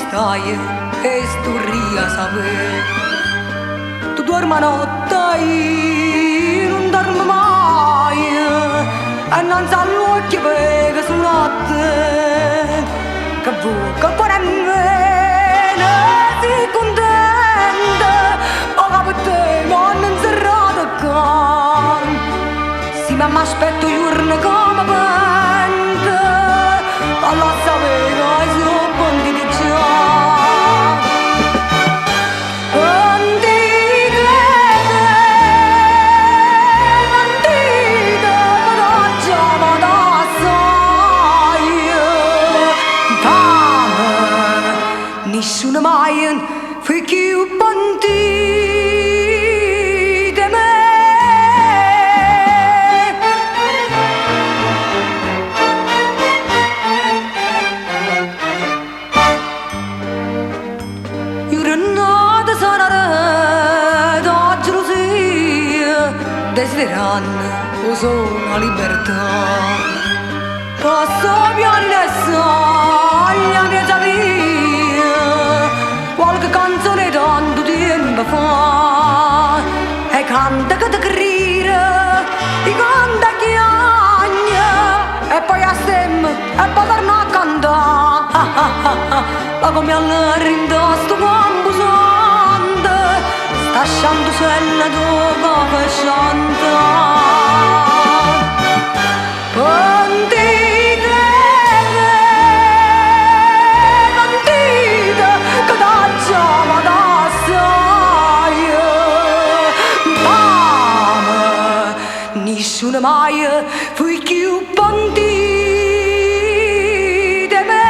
stai e sturria saper. Tu dormi a notte, non dormi mai, e non sa l'occhio perché su notte che vuoi che pure me si contenta, o che per te non serrata con. Sì, ma mi aspetto giorni come pente, alla sapere che sono buoni di già. Nessuno mai fu più buoni di me. Io renata sarà da gelosia, desiderando o solo la libertà. Posso piano la mia vita, qualche canzone tanto tempo fa, e canta che ti grida, e canta chiagna, e poi a stemma, e poi torna a cantare. Ma come allora indosso quando sante, sta sciando sella dopo che chanta. Nessuno mai fu più buoni di me.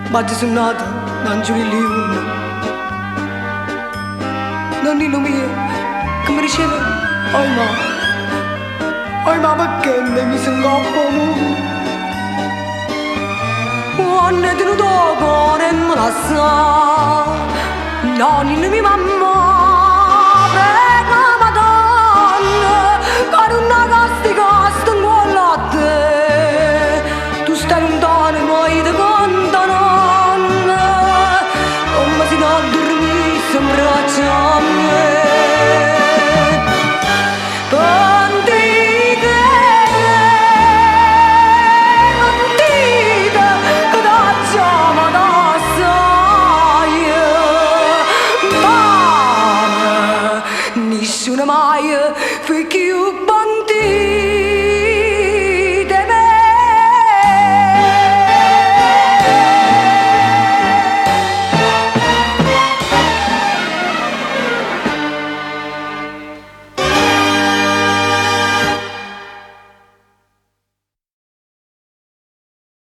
Ma ti sono nata da Giulione, nonnino mio che mi diceva oi ma perché mi sono coppo. Quando è tenuto cuore me la sa, nonnino mia mamma